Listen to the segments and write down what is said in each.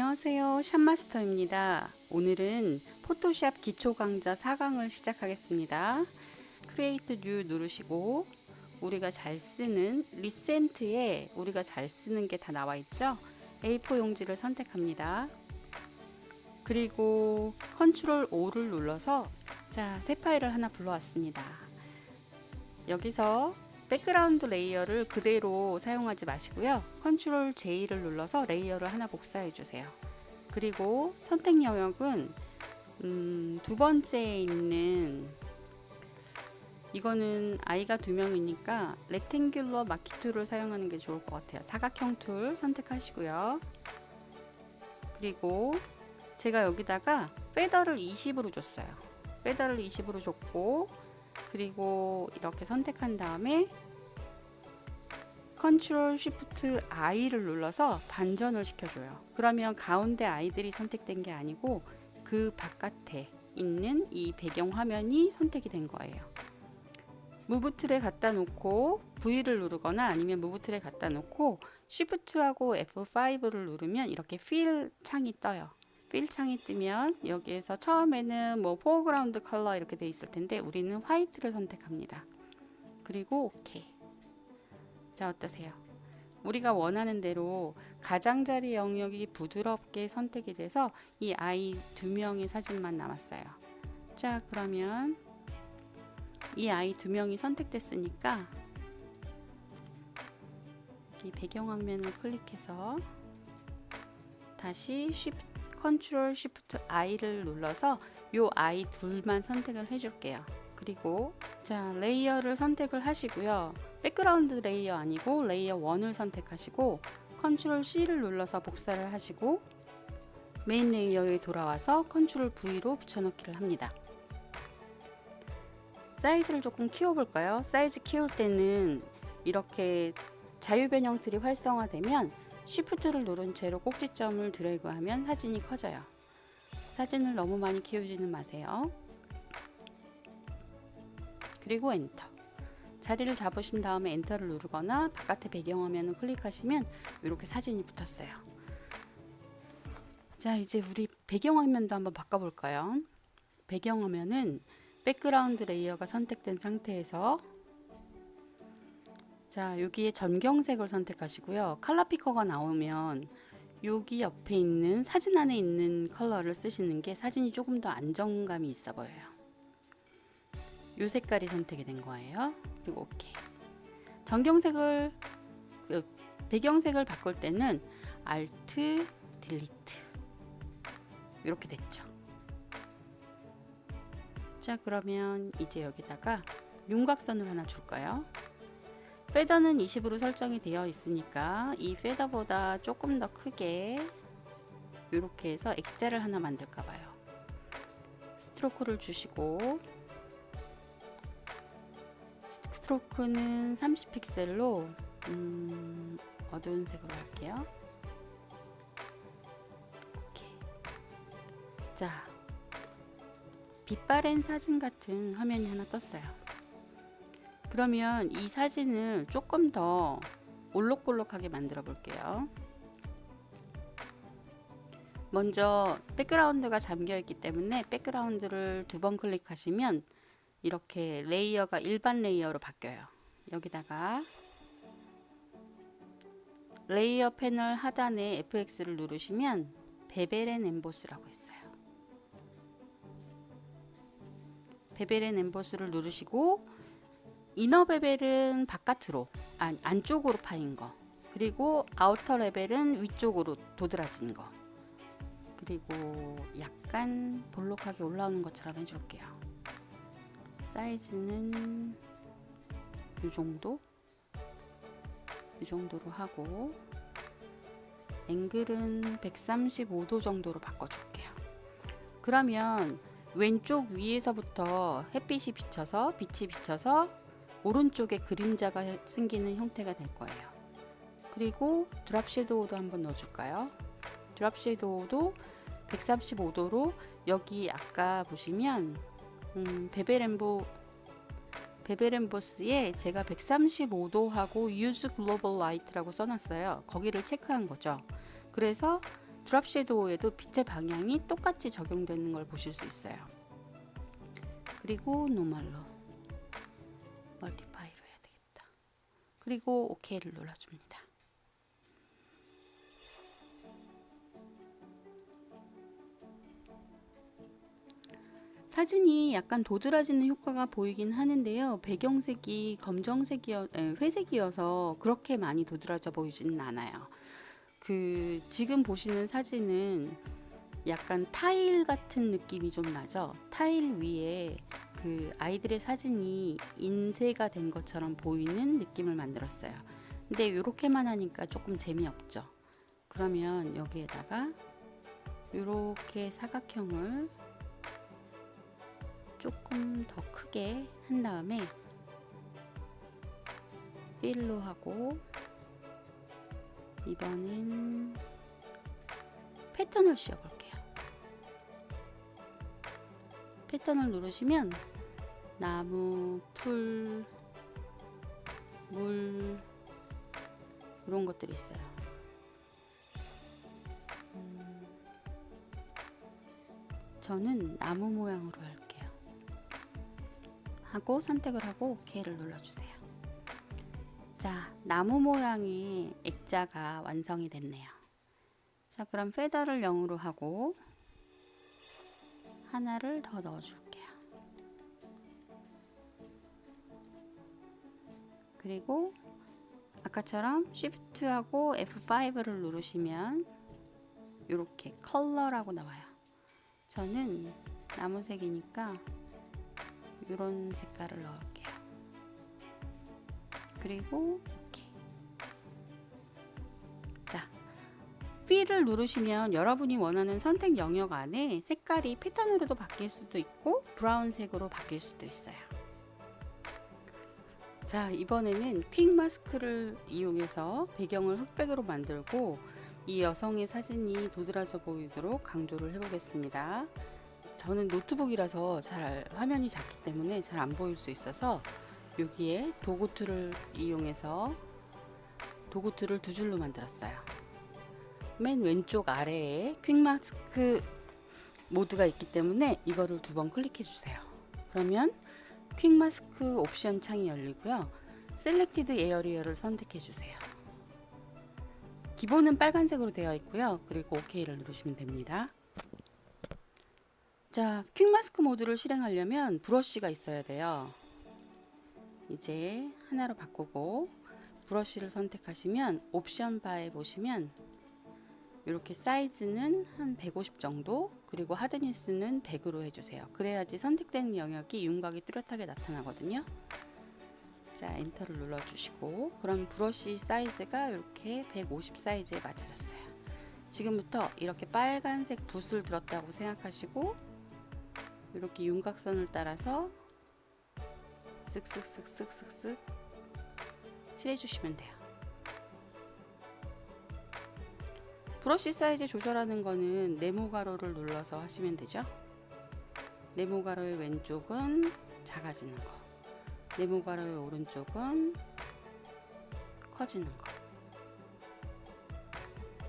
안녕하세요. 샵마스터입니다. 오늘은 포토샵 기초 강좌 4강을 시작하겠습니다. 크리에이트 뉴 누르시고 우리가 잘 쓰는 리센트에 우리가 잘 쓰는 게 다 나와 있죠. A4 용지를 선택합니다. 그리고 컨트롤 O를 눌러서 새 파일을 하나 불러왔습니다. 여기서 백그라운드 레이어를 그대로 사용하지 마시고요. 컨트롤 J를 눌러서 레이어를 하나 복사해 주세요. 그리고 선택 영역은 두 번째에 있는 이거는 아이가 2명이니까 렉탱귤러 마키 툴을 사용하는 게 좋을 것 같아요. 사각형 툴 선택하시고요. 그리고 제가 여기다가 페더를 20으로 줬어요. 페더를 20으로 줬고, 그리고 이렇게 선택한 다음에 컨트롤 쉬프트 I를 눌러서 반전을 시켜줘요. 그러면 가운데 아이들이 선택된 게 아니고 그 바깥에 있는 이 배경 화면이 선택이 된 거예요. 무브 틀에 갖다 놓고 V를 누르거나 아니면 무브 틀에 갖다 놓고 쉬프트하고 F5를 누르면 이렇게 필 창이 떠요. 필 창이 뜨면 여기에서 처음에는 포어그라운드 컬러 이렇게 돼 있을 텐데 우리는 화이트를 선택합니다. 그리고 오케이. 자, 어떠세요? 우리가 원하는 대로 가장자리 영역이 부드럽게 선택이 돼서 이 아이 2명의 사진만 남았어요. 자, 그러면 이 아이 2명이 선택됐으니까 이 배경화면을 클릭해서 다시 컨트롤 쉬프트 I를 눌러서 요 아이 둘만 선택을 해줄게요. 그리고 레이어를 선택을 하시고요. 백그라운드 레이어 아니고 레이어 1을 선택하시고 컨트롤 C를 눌러서 복사를 하시고 메인 레이어에 돌아와서 컨트롤 V로 붙여넣기를 합니다. 사이즈를 조금 키워볼까요? 사이즈 키울 때는 이렇게 자유변형 툴이 활성화되면 쉬프트를 누른 채로 꼭지점을 드래그하면 사진이 커져요. 사진을 너무 많이 키우지는 마세요. 그리고 엔터. 자리를 잡으신 다음에 엔터를 누르거나 바깥에 배경화면을 클릭하시면 이렇게 사진이 붙었어요. 자, 이제 우리 배경화면도 한번 바꿔볼까요? 배경화면은 백그라운드 레이어가 선택된 상태에서 여기에 전경색을 선택하시고요. 컬러 피커가 나오면 여기 옆에 있는 사진 안에 있는 컬러를 쓰시는 게 사진이 조금 더 안정감이 있어 보여요. 이 색깔이 선택이 된 거예요. 그리고 오케이. 전경색을 배경색을 바꿀 때는 Alt, Delete 이렇게 됐죠. 자, 그러면 이제 여기다가 윤곽선을 하나 줄까요? 페더는 20으로 설정이 되어 있으니까 이 페더보다 조금 더 크게 이렇게 해서 액자를 하나 만들까 봐요. 스트로크를 주시고 스트로크는 30픽셀로 어두운 색으로 할게요. 오케이. 자, 빛바랜 사진 같은 화면이 하나 떴어요. 그러면 이 사진을 조금 더 올록볼록하게 만들어 볼게요. 먼저 백그라운드가 잠겨 있기 때문에 백그라운드를 2번 클릭하시면 이렇게 레이어가 일반 레이어로 바뀌어요. 여기다가 레이어 패널 하단에 FX를 누르시면 베벨 앤 엠보스라고 있어요. 베벨 앤 엠보스를 누르시고 이너 베벨은 바깥으로 안쪽으로 파인 거, 그리고 아우터 레벨은 위쪽으로 도드라진 거, 그리고 약간 볼록하게 올라오는 것처럼 해줄게요. 사이즈는 이 정도로 하고 앵글은 135도 정도로 바꿔줄게요. 그러면 왼쪽 위에서부터 햇빛이 비쳐서 빛이 비쳐서 오른쪽에 그림자가 생기는 형태가 될 거예요. 그리고 드랍 섀도우도 한번 넣어줄까요? 드랍 섀도우도 135도로 여기 아까 보시면 베벨 엠보스에 제가 135도 하고 Use Global Light라고 써놨어요. 거기를 체크한 거죠. 그래서 드랍 섀도우에도 빛의 방향이 똑같이 적용되는 걸 보실 수 있어요. 그리고 노멀로 멀티파이로 해야 되겠다. 그리고 OK를 눌러줍니다. 사진이 약간 도드라지는 효과가 보이긴 하는데요. 배경색이 회색이어서 그렇게 많이 도드라져 보이지는 않아요. 지금 보시는 사진은 약간 타일 같은 느낌이 좀 나죠. 타일 위에 아이들의 사진이 인쇄가 된 것처럼 보이는 느낌을 만들었어요. 근데 이렇게만 하니까 조금 재미없죠. 그러면 여기에다가 이렇게 사각형을 조금 더 크게 한 다음에 필로 하고, 이번엔 패턴을 씌워 볼게요. 패턴을 누르시면 나무, 풀, 물 이런 것들이 있어요. 저는 나무 모양으로 할게요. 하고 선택을 하고 OK를 눌러주세요. 자, 나무 모양의 액자가 완성이 됐네요. 자, 그럼 페더를 0으로 하고 하나를 더 넣어줄게요. 그리고 아까처럼 Shift하고 F5를 누르시면 이렇게 컬러라고 나와요. 저는 나무색이니까 이런 색깔을 넣을게요. 그리고 이렇게. 자, B를 누르시면 여러분이 원하는 선택 영역 안에 색깔이 패턴으로도 바뀔 수도 있고 브라운색으로 바뀔 수도 있어요. 자, 이번에는 퀵 마스크를 이용해서 배경을 흑백으로 만들고 이 여성의 사진이 도드라져 보이도록 강조를 해보겠습니다. 저는 노트북이라서 화면이 작기 때문에 잘 안 보일 수 있어서 여기에 도구 툴을 이용해서 도구 툴을 두 줄로 만들었어요. 맨 왼쪽 아래에 퀵 마스크 모드가 있기 때문에 이거를 두 번 클릭해 주세요. 그러면 퀵 마스크 옵션 창이 열리고요. 셀렉티드 에어리어를 선택해 주세요. 기본은 빨간색으로 되어 있고요. 그리고 OK를 누르시면 됩니다. 자, 퀵 마스크 모드를 실행하려면 브러쉬가 있어야 돼요. 이제 하나로 바꾸고 브러쉬를 선택하시면 옵션 바에 보시면 이렇게 사이즈는 한 150 정도, 그리고 하드니스는 100으로 해주세요. 그래야지 선택되는 영역이 윤곽이 뚜렷하게 나타나거든요. 자, 엔터를 눌러주시고, 그럼 브러쉬 사이즈가 이렇게 150 사이즈에 맞춰졌어요. 지금부터 이렇게 빨간색 붓을 들었다고 생각하시고 이렇게 윤곽선을 따라서 쓱쓱쓱쓱쓱쓱 칠해주시면 돼요. 브러쉬 사이즈 조절하는 거는 네모 가로를 눌러서 하시면 되죠. 네모 가로의 왼쪽은 작아지는 거, 네모 가로의 오른쪽은 커지는 거.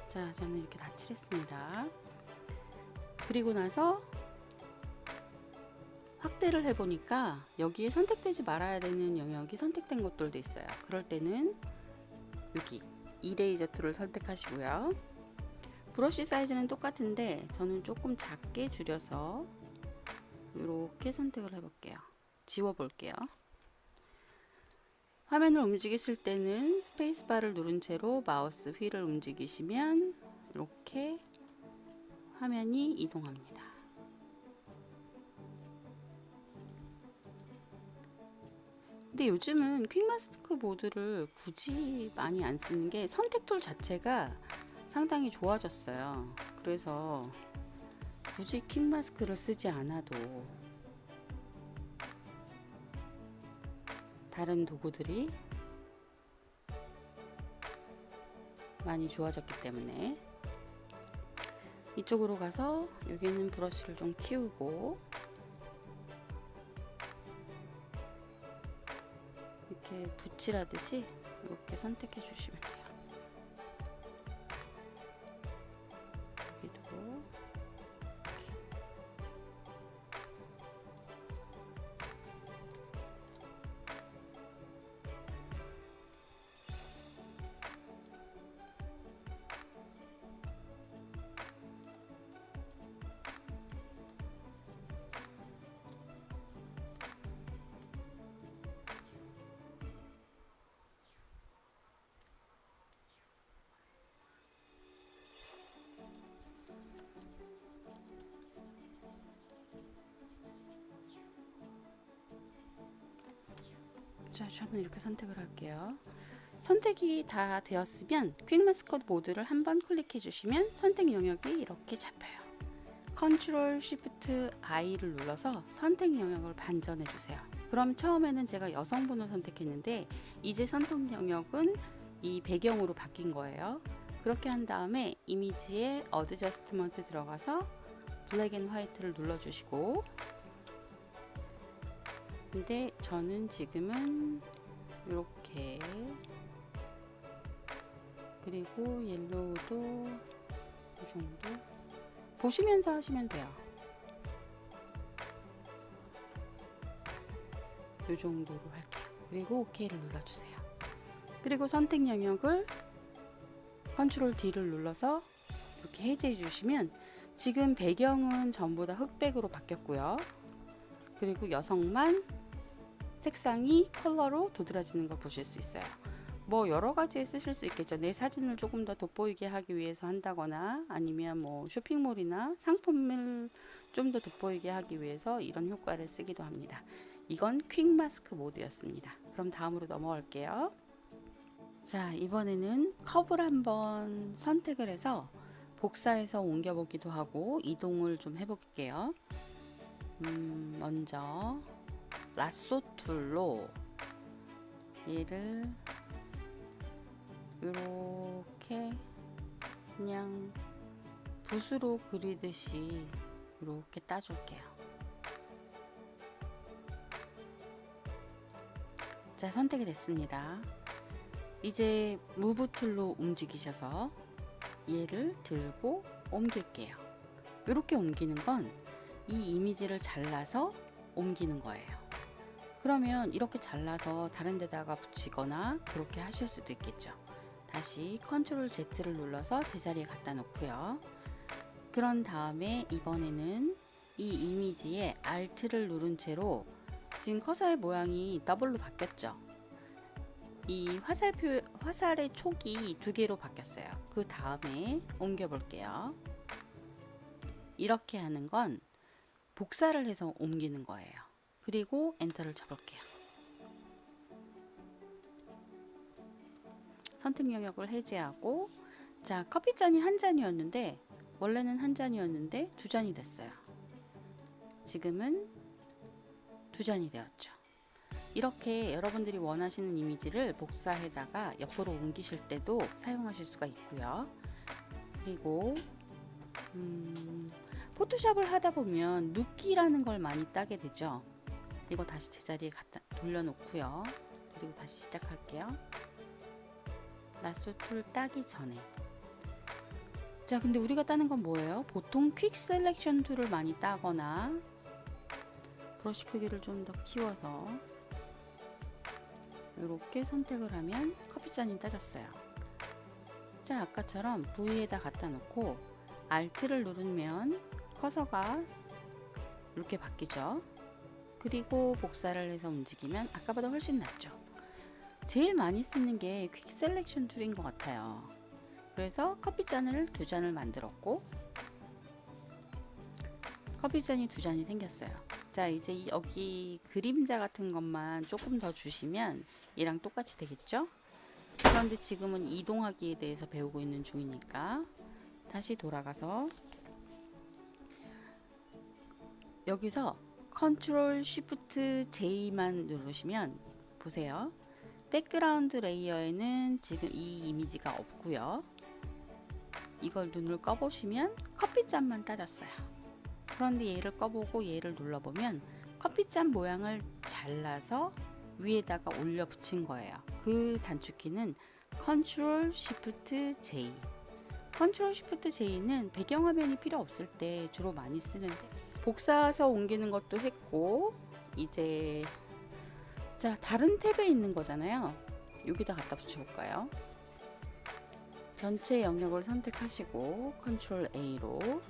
자, 저는 이렇게 다 칠했습니다. 그리고 나서 확대를 해보니까 여기에 선택되지 말아야 되는 영역이 선택된 것들도 있어요. 그럴 때는 여기 이레이저 툴을 선택하시고요. 브러쉬 사이즈는 똑같은데 저는 조금 작게 줄여서 이렇게 선택을 해볼게요. 지워볼게요. 화면을 움직이실 때는 스페이스바를 누른 채로 마우스 휠을 움직이시면 이렇게 화면이 이동합니다. 근데 요즘은 퀵마스크 모드를 굳이 많이 안 쓰는 게 선택 툴 자체가 상당히 좋아졌어요. 그래서 굳이 퀵마스크를 쓰지 않아도 다른 도구들이 많이 좋아졌기 때문에 이쪽으로 가서 여기는 브러쉬를 좀 키우고 이렇게 붓칠하듯이 이렇게 선택해 주시면 돼요. 자, 저는 이렇게 선택을 할게요. 선택이 다 되었으면 퀵 마스크트 모드를 한번 클릭해 주시면 선택 영역이 이렇게 잡혀요. 컨트롤 쉬프트 I를 눌러서 선택 영역을 반전해 주세요. 그럼 처음에는 제가 여성분을 선택했는데 이제 선택 영역은 이 배경으로 바뀐 거예요. 그렇게 한 다음에 이미지에 어드저스트먼트 들어가서 블랙 앤 화이트를 눌러 주시고, 근데 저는 지금은 이렇게, 그리고 옐로우도 이 정도 보시면서 하시면 돼요. 이 정도로 할게요. 그리고 OK를 눌러주세요. 그리고 선택 영역을 컨트롤 D를 눌러서 이렇게 해제해 주시면 지금 배경은 전부 다 흑백으로 바뀌었고요. 그리고 여성만 색상이 컬러로 도드라지는 걸 보실 수 있어요. 뭐 여러 가지에 쓰실 수 있겠죠. 내 사진을 조금 더 돋보이게 하기 위해서 한다거나, 아니면 뭐 쇼핑몰이나 상품을 좀 더 돋보이게 하기 위해서 이런 효과를 쓰기도 합니다. 이건 퀵 마스크 모드였습니다. 그럼 다음으로 넘어갈게요. 자, 이번에는 컵을 한번 선택을 해서 복사해서 옮겨보기도 하고 이동을 좀 해볼게요. 먼저 라쏘 툴로 얘를 이렇게 그냥 붓으로 그리듯이 이렇게 따줄게요. 자, 선택이 됐습니다. 이제 무브 툴로 움직이셔서 얘를 들고 옮길게요. 이렇게 옮기는 건 이 이미지를 잘라서 옮기는 거예요. 그러면 이렇게 잘라서 다른 데다가 붙이거나 그렇게 하실 수도 있겠죠. 다시 컨트롤 Z를 눌러서 제자리에 갖다 놓고요. 그런 다음에 이번에는 이 이미지에 Alt를 누른 채로, 지금 커서의 모양이 더블로 바뀌었죠. 이 화살의 촉이 두 개로 바뀌었어요. 그 다음에 옮겨 볼게요. 이렇게 하는 건 복사를 해서 옮기는 거예요. 그리고 엔터를 쳐볼게요. 선택 영역을 해제하고, 자, 커피잔이 한 잔이었는데 원래는 한 잔이었는데 두 잔이 됐어요. 지금은 두 잔이 되었죠. 이렇게 여러분들이 원하시는 이미지를 복사해다가 옆으로 옮기실 때도 사용하실 수가 있고요. 그리고 포토샵을 하다 보면 눕기라는 걸 많이 따게 되죠. 이거 다시 제자리에 갖다 돌려놓고요. 그리고 다시 시작할게요. 라쏘 툴 따기 전에. 자, 근데 우리가 따는 건 뭐예요? 보통 퀵 셀렉션 툴을 많이 따거나 브러쉬 크기를 좀 더 키워서 이렇게 선택을 하면 커피잔이 따졌어요. 자, 아까처럼 V에다 갖다 놓고 Alt를 누르면 커서가 이렇게 바뀌죠. 그리고 복사를 해서 움직이면 아까보다 훨씬 낫죠. 제일 많이 쓰는 게 퀵 셀렉션 툴인 것 같아요. 그래서 커피잔을 두 잔을 만들었고 커피잔이 두 잔이 생겼어요. 자, 이제 여기 그림자 같은 것만 조금 더 주시면 얘랑 똑같이 되겠죠? 그런데 지금은 이동하기에 대해서 배우고 있는 중이니까 다시 돌아가서 여기서 컨트롤 쉬프트 J만 누르시면 보세요. 백그라운드 레이어에는 지금 이 이미지가 없고요. 이걸 눈을 꺼보시면 커피잔만 따졌어요. 그런데 얘를 꺼보고 얘를 눌러보면 커피잔 모양을 잘라서 위에다가 올려 붙인 거예요. 그 단축키는 컨트롤 쉬프트 J. 컨트롤 쉬프트 J는 배경화면이 필요 없을 때 주로 많이 쓰는데, 복사해서 옮기는 것도 했고, 이제 자, 다른 탭에 있는 거잖아요. 여기다 갖다 붙여볼까요? 전체 영역을 선택하시고 컨트롤 A로,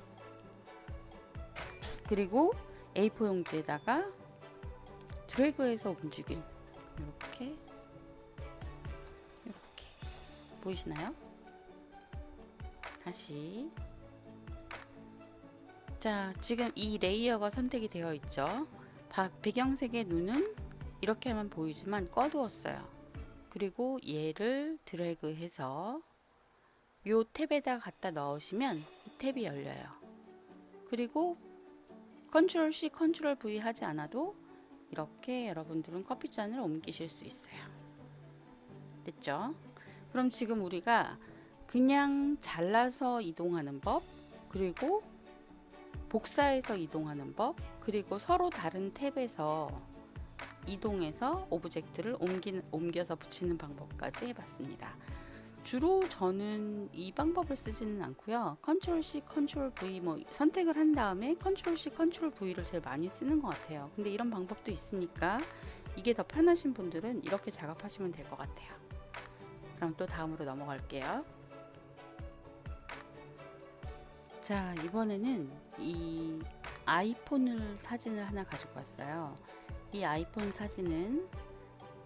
그리고 A4 용지에다가 드래그해서 움직인, 이렇게 보이시나요? 다시. 자, 지금 이 레이어가 선택이 되어 있죠. 배경색의 눈은 이렇게 하면 보이지만 꺼두었어요. 그리고 얘를 드래그해서 요 탭에다 갖다 넣으시면 이 탭이 열려요. 그리고 컨트롤 C, 컨트롤 V 하지 않아도 이렇게 여러분들은 커피잔을 옮기실 수 있어요. 됐죠? 그럼 지금 우리가 그냥 잘라서 이동하는 법, 그리고 복사해서 이동하는 법, 그리고 서로 다른 탭에서 이동해서 오브젝트를 옮겨서 붙이는 방법까지 해봤습니다. 주로 저는 이 방법을 쓰지는 않고요. 컨트롤 C, 컨트롤 V 선택을 한 다음에 컨트롤 C, 컨트롤 V를 제일 많이 쓰는 것 같아요. 근데 이런 방법도 있으니까 이게 더 편하신 분들은 이렇게 작업하시면 될 것 같아요. 그럼 또 다음으로 넘어갈게요. 자, 이번에는 이 아이폰 사진을 하나 가지고 왔어요. 이 아이폰 사진은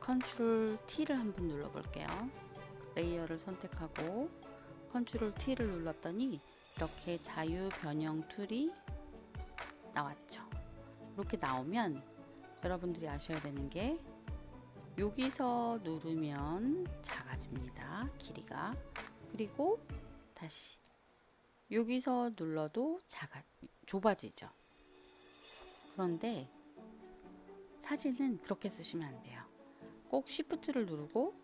컨트롤 T를 한번 눌러 볼게요. 레이어를 선택하고 컨트롤 T를 눌렀더니 이렇게 자유 변형 툴이 나왔죠. 이렇게 나오면 여러분들이 아셔야 되는 게 여기서 누르면 작아집니다. 길이가. 그리고 다시 여기서 눌러도 좁아지죠. 그런데 사진은 그렇게 쓰시면 안 돼요. 꼭 Shift를 누르고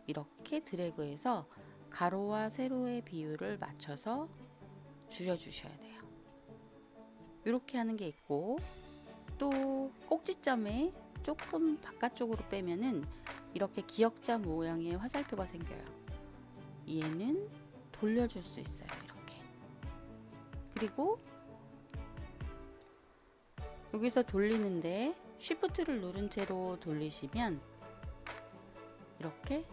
이렇게 드래그해서 가로와 세로의 비율을 맞춰서 줄여주셔야 돼요. 이렇게 하는 게 있고, 또 꼭지점에 조금 바깥쪽으로 빼면은 이렇게 기역자 모양의 화살표가 생겨요. 얘는 돌려줄 수 있어요. 이렇게. 그리고 여기서 돌리는데 Shift를 누른 채로 돌리시면 이렇게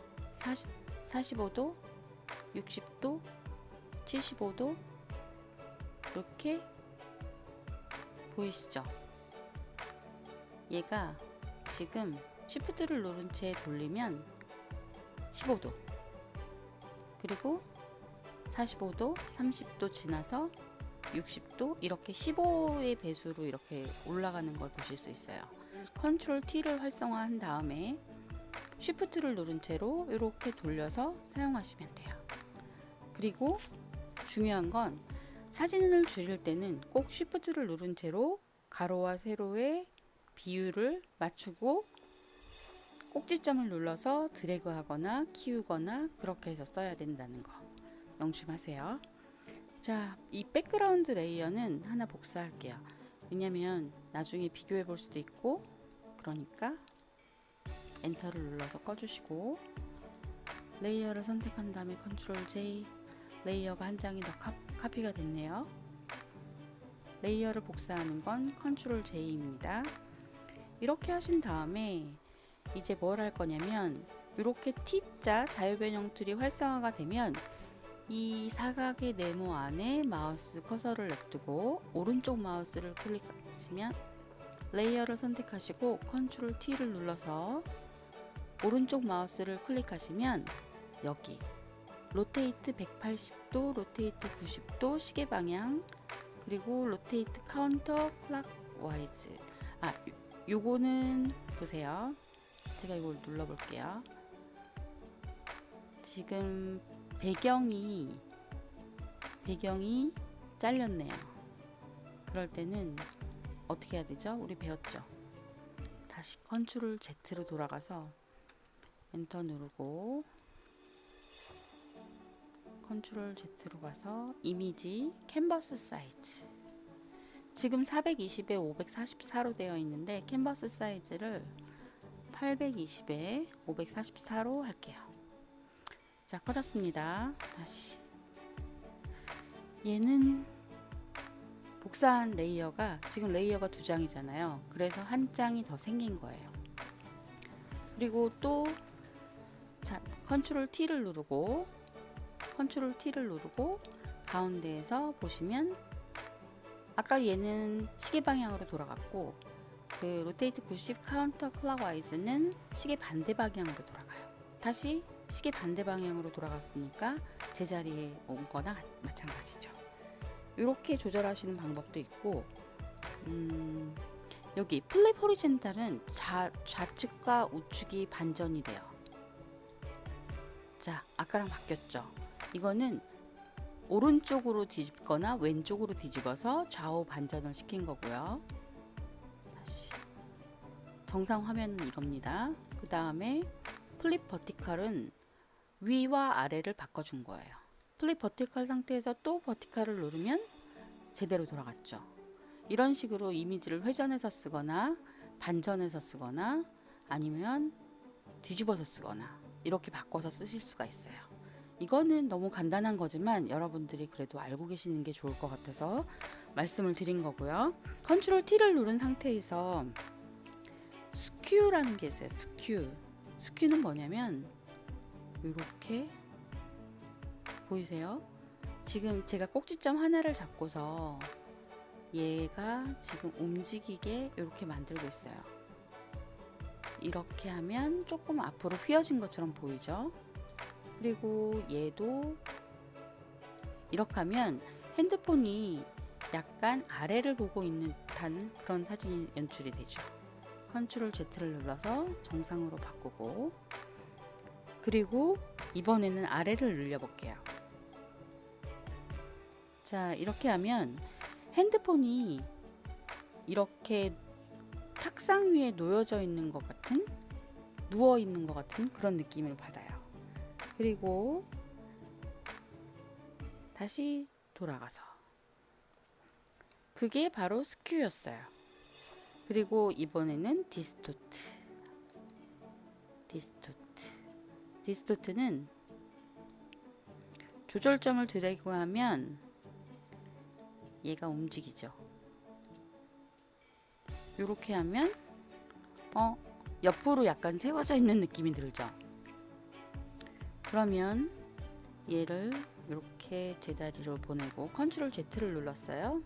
45도, 60도, 75도 이렇게 보이시죠? 얘가 지금 Shift를 누른 채 돌리면 15도, 그리고 45도, 30도 지나서 60도 이렇게 15의 배수로 이렇게 올라가는 걸 보실 수 있어요. 컨트롤 T를 활성화한 다음에 Shift를 누른 채로 이렇게 돌려서 사용하시면 돼요. 그리고 중요한 건 사진을 줄일 때는 꼭 Shift를 누른 채로 가로와 세로의 비율을 맞추고 꼭지점을 눌러서 드래그 하거나 키우거나 그렇게 해서 써야 된다는 거 명심하세요. 자, 이 백그라운드 레이어는 하나 복사할게요. 왜냐면 나중에 비교해 볼 수도 있고, 그러니까 엔터를 눌러서 꺼주시고 레이어를 선택한 다음에 컨트롤 J, 레이어가 한 장이 더 카피가 됐네요. 레이어를 복사하는 건 컨트롤 J입니다. 이렇게 하신 다음에 이제 뭘 할 거냐면 이렇게 T자 자유변형 툴이 활성화가 되면 이 사각의 네모 안에 마우스 커서를 냅두고 오른쪽 마우스를 클릭하시면 레이어를 선택하시고 컨트롤 T를 눌러서 오른쪽 마우스를 클릭하시면 여기 로테이트 180도, 로테이트 90도, 시계 방향, 그리고 로테이트 카운터 클락와이즈. 요거는 보세요. 제가 이걸 눌러 볼게요. 지금 배경이 잘렸네요. 그럴 때는 어떻게 해야 되죠? 우리 배웠죠? 다시 컨트롤 Z로 돌아가서 엔터 누르고 컨트롤 Z로 가서 이미지 캔버스 사이즈, 지금 420에 544로 되어 있는데 캔버스 사이즈를 820에 544로 할게요. 자, 꺼졌습니다. 다시 얘는 복사한 레이어가 지금 레이어가 두 장이잖아요. 그래서 한 장이 더 생긴 거예요. 그리고 또 컨트롤 T를 누르고 가운데에서 보시면 아까 얘는 시계 방향으로 돌아갔고 그 로테이트 90 카운터 클락와이즈는 시계 반대 방향으로 돌아가요. 다시 시계 반대 방향으로 돌아갔으니까 제자리에 온 거나 마찬가지죠. 이렇게 조절하시는 방법도 있고 여기 플립 호리젠탈은 좌측과 우측이 반전이 돼요. 자, 아까랑 바뀌었죠. 이거는 오른쪽으로 뒤집거나 왼쪽으로 뒤집어서 좌우 반전을 시킨 거고요. 다시 정상 화면은 이겁니다. 그 다음에 플립 버티컬은 위와 아래를 바꿔준 거예요. 플립 버티컬 상태에서 또 버티컬을 누르면 제대로 돌아갔죠. 이런 식으로 이미지를 회전해서 쓰거나 반전해서 쓰거나 아니면 뒤집어서 쓰거나 이렇게 바꿔서 쓰실 수가 있어요. 이거는 너무 간단한 거지만 여러분들이 그래도 알고 계시는 게 좋을 것 같아서 말씀을 드린 거고요. 컨트롤 T를 누른 상태에서 스큐라는 게 있어요. 스큐는 뭐냐면 이렇게 보이세요? 지금 제가 꼭지점 하나를 잡고서 얘가 지금 움직이게 이렇게 만들고 있어요. 이렇게 하면 조금 앞으로 휘어진 것처럼 보이죠? 그리고 얘도 이렇게 하면 핸드폰이 약간 아래를 보고 있는 듯한 그런 사진이 연출이 되죠. 컨트롤 Z를 눌러서 정상으로 바꾸고, 그리고 이번에는 아래를 늘려볼게요. 자, 이렇게 하면 핸드폰이 이렇게 탁상 위에 놓여져 있는 것 같은, 누워 있는 것 같은 그런 느낌을 받아요. 그리고 다시 돌아가서, 그게 바로 스큐였어요. 그리고 이번에는 디스토트는 조절점을 드래그 하면 얘가 움직이죠. 이렇게 하면 옆으로 약간 세워져 있는 느낌이 들죠. 그러면 얘를 이렇게 제자리로 보내고 컨트롤 Z를 눌렀어요.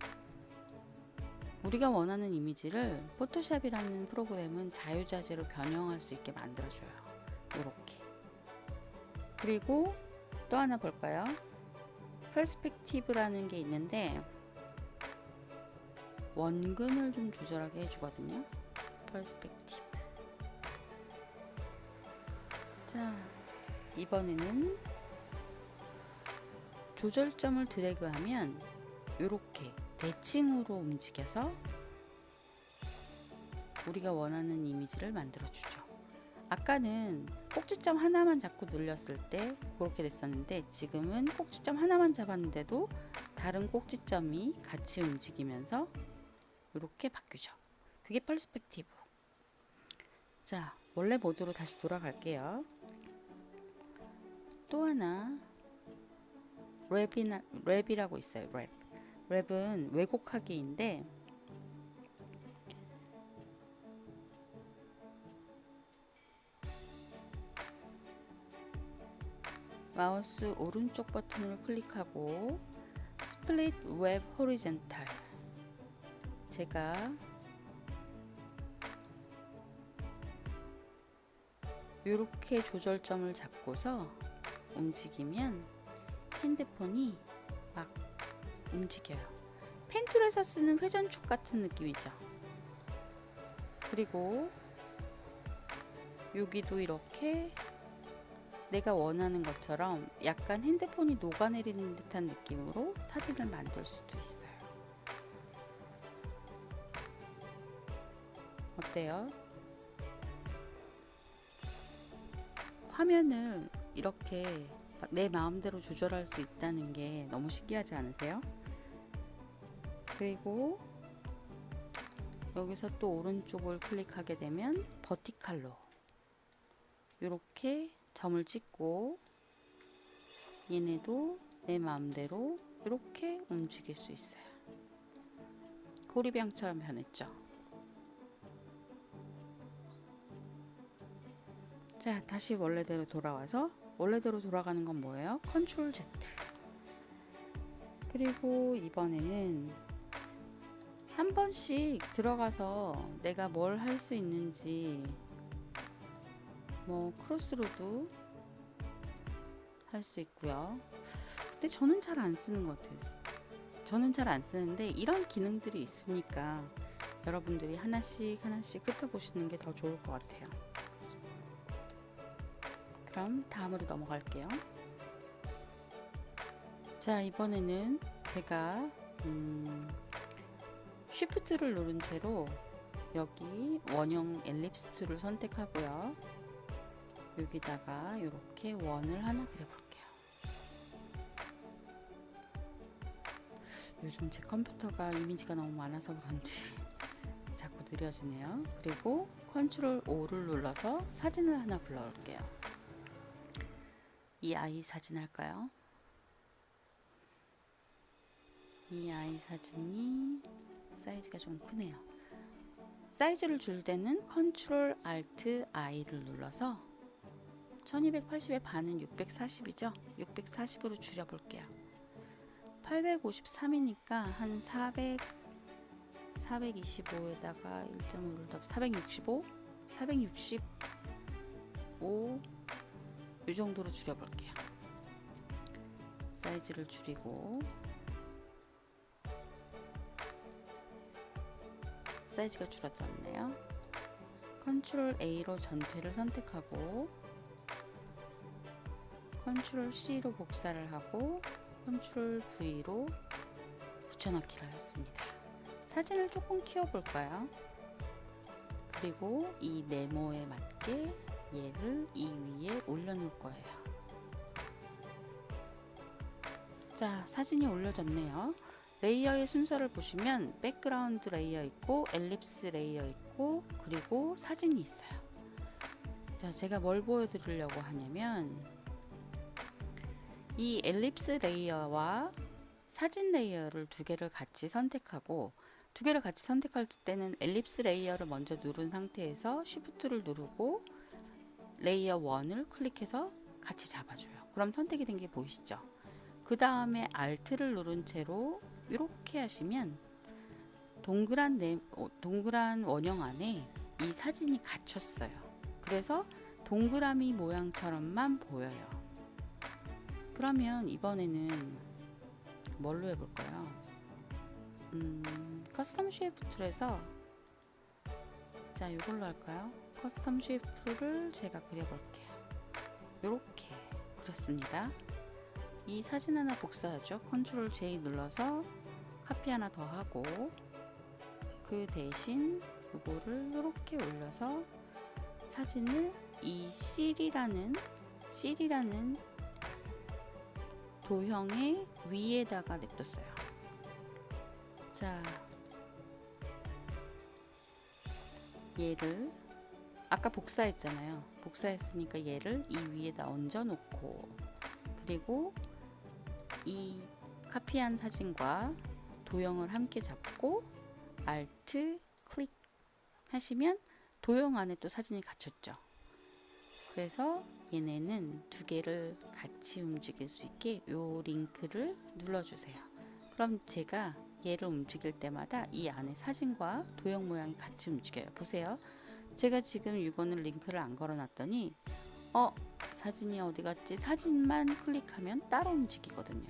우리가 원하는 이미지를 포토샵이라는 프로그램은 자유자재로 변형할 수 있게 만들어줘요. 이렇게. 그리고 또 하나 볼까요? 퍼스펙티브라는 게 있는데 원근을 좀 조절하게 해주거든요. 퍼스펙티브. 자, 이번에는 조절점을 드래그하면 이렇게 대칭으로 움직여서 우리가 원하는 이미지를 만들어주죠. 아까는 꼭지점 하나만 잡고 늘렸을 때 그렇게 됐었는데 지금은 꼭지점 하나만 잡았는데도 다른 꼭지점이 같이 움직이면서 이렇게 바뀌죠. 그게 퍼스펙티브. 자, 원래 모드로 다시 돌아갈게요. 또 하나 랩이라고 있어요. 랩은 왜곡하기인데 마우스 오른쪽 버튼을 클릭하고 스플릿 웹 호리젠탈, 제가 이렇게 조절점을 잡고서 움직이면 핸드폰이 막 움직여요. 펜툴에서 쓰는 회전축 같은 느낌이죠. 그리고 여기도 이렇게 내가 원하는 것처럼 약간 핸드폰이 녹아내리는 듯한 느낌으로 사진을 만들 수도 있어요. 어때요? 화면을 이렇게 내 마음대로 조절할 수 있다는 게 너무 신기하지 않으세요? 그리고 여기서 또 오른쪽을 클릭하게 되면 버티칼로 이렇게 점을 찍고 얘네도 내 마음대로 이렇게 움직일 수 있어요. 고리병처럼 변했죠. 자, 다시 원래대로 돌아와서, 원래대로 돌아가는 건 뭐예요? 컨트롤 Z. 그리고 이번에는 한 번씩 들어가서 내가 뭘 할 수 있는지, 뭐 크로스로도 할 수 있고요. 근데 저는 잘 안 쓰는 것 같아요. 저는 잘 안 쓰는데 이런 기능들이 있으니까 여러분들이 하나씩 흩어보시는 게 더 좋을 것 같아요. 그럼 다음으로 넘어갈게요. 자, 이번에는 제가 쉬프트를 누른 채로 여기 원형 엘립스를 선택하고요. 여기다가 이렇게 원을 하나 그려볼게요. 요즘 제 컴퓨터가 이미지가 너무 많아서 그런지 자꾸 느려지네요. 그리고 컨트롤 O를 눌러서 사진을 하나 불러올게요. 이 아이 사진 할까요? 이 아이 사진이 사이즈가 좀 크네요. 사이즈를 줄 때는 컨트롤 알트 I를 눌러서 1280의 반은 640이죠. 640으로 줄여볼게요. 853이니까 한 425에다가 1.5를 더 465 이 정도로 줄여볼게요. 사이즈를 줄이고 사이즈가 줄어들었네요. 컨트롤 A로 전체를 선택하고 컨트롤 C로 복사를 하고 컨트롤 V로 붙여넣기를 했습니다. 사진을 조금 키워볼까요? 그리고 이 네모에 맞게 얘를 이 위에 올려놓을 거예요. 자, 사진이 올려졌네요. 레이어의 순서를 보시면 백그라운드 레이어 있고 엘립스 레이어 있고 그리고 사진이 있어요. 자, 제가 뭘 보여드리려고 하냐면 이 엘립스 레이어와 사진 레이어를 두 개를 같이 선택하고 두 개를 같이 선택할 때는 엘립스 레이어를 먼저 누른 상태에서 쉬프트를 누르고 레이어 1을 클릭해서 같이 잡아줘요. 그럼 선택이 된 게 보이시죠? 그 다음에 Alt를 누른 채로 이렇게 하시면 동그란 원형 안에 이 사진이 갇혔어요. 그래서 동그라미 모양처럼만 보여요. 그러면 이번에는 뭘로 해볼까요? 커스텀 쉐이프 툴에서 자, 이걸로 할까요? 커스텀 쉐이프를 제가 그려볼게요. 이렇게 그렸습니다. 이 사진 하나 복사하죠. 컨트롤 J 눌러서 카피 하나 더 하고 그 대신 이거를 이렇게 올려서 사진을 이 C이라는 도형의 위에다가 냅뒀어요. 자, 얘를 아까 복사했잖아요. 복사했으니까 얘를 이 위에다 얹어 놓고 그리고 이 카피한 사진과 도형을 함께 잡고 Alt 클릭 하시면 도형 안에 또 사진이 갇혔죠. 그래서 얘네는 두 개를 같이 움직일 수 있게 요 링크를 눌러주세요. 그럼 제가 얘를 움직일 때마다 이 안에 사진과 도형 모양이 같이 움직여요. 보세요. 제가 지금 이거는 링크를 안 걸어 놨더니 사진이 어디 갔지? 사진만 클릭하면 따로 움직이거든요.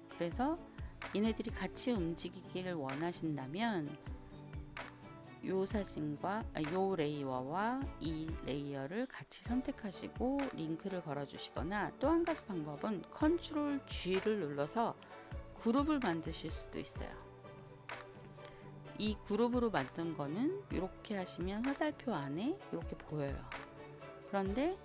그래서 얘네들이 같이 움직이기를 원하신다면 요 사진과 요 레이어와 이 레이어를 같이 선택하시고 링크를 걸어 주시거나 또 한 가지 방법은 컨트롤 G를 눌러서 그룹을 만드실 수도 있어요. 이 그룹으로 만든 거는 이렇게 하시면 화살표 안에 이렇게 보여요. 그런데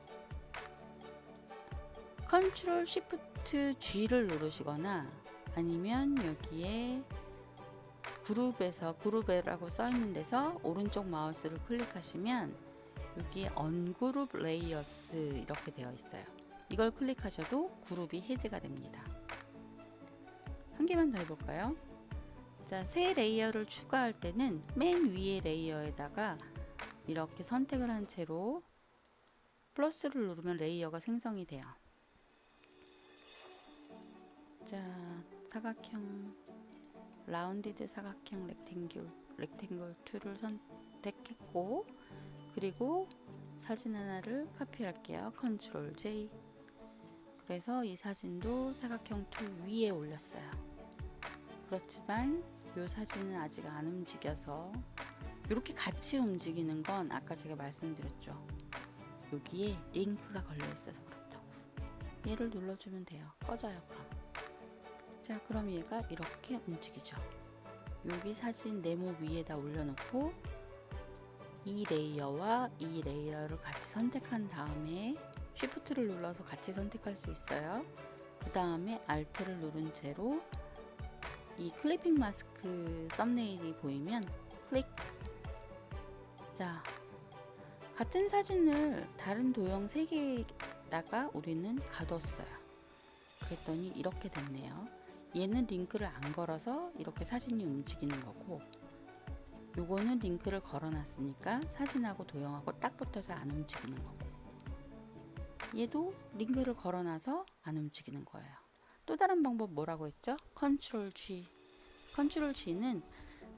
컨트롤 쉬프트 G를 누르시거나 아니면 여기에 그룹이라고 써 있는 데서 오른쪽 마우스를 클릭하시면 여기 언그룹 레이어스 이렇게 되어 있어요. 이걸 클릭하셔도 그룹이 해제가 됩니다. 한 개만 더 해볼까요? 자, 새 레이어를 추가할 때는 맨 위에 레이어에다가 이렇게 선택을 한 채로 플러스를 누르면 레이어가 생성이 돼요. 자, 사각형 라운디드 사각형 렉탱글 툴을 선택했고 그리고 사진 하나를 카피할게요. 컨트롤 J. 그래서 이 사진도 사각형 툴 위에 올렸어요. 그렇지만 이 사진은 아직 안 움직여서 이렇게 같이 움직이는 건 아까 제가 말씀드렸죠. 여기에 링크가 걸려 있어서 그렇다고. 얘를 눌러주면 돼요. 꺼져요. 그럼. 자, 그럼 얘가 이렇게 움직이죠. 여기 사진 네모 위에다 올려놓고 이 레이어와 이 레이어를 같이 선택한 다음에 Shift를 눌러서 같이 선택할 수 있어요. 그 다음에 Alt를 누른 채로 이 클리핑 마스크 썸네일이 보이면 클릭. 자, 같은 사진을 다른 도형 3개에다가 우리는 가뒀어요. 그랬더니 이렇게 됐네요. 얘는 링크를 안 걸어서 이렇게 사진이 움직이는 거고, 요거는 링크를 걸어놨으니까 사진하고 도형하고 딱 붙어서 안 움직이는 거고, 얘도 링크를 걸어놔서 안 움직이는 거예요. 또 다른 방법 뭐라고 했죠? 컨트롤 G. 컨트롤 G는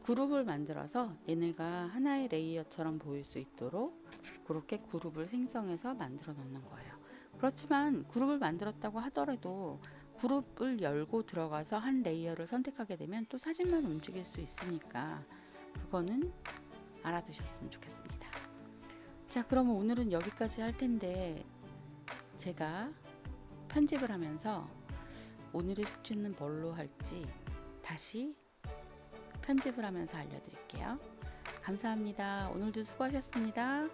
그룹을 만들어서 얘네가 하나의 레이어처럼 보일 수 있도록 그렇게 그룹을 생성해서 만들어 놓는 거예요. 그렇지만 그룹을 만들었다고 하더라도 그룹을 열고 들어가서 한 레이어를 선택하게 되면 또 사진만 움직일 수 있으니까 그거는 알아두셨으면 좋겠습니다. 자, 그러면 오늘은 여기까지 할 텐데, 제가 편집을 하면서 오늘의 숙제는 뭘로 할지 다시 편집을 하면서 알려드릴게요. 감사합니다. 오늘도 수고하셨습니다.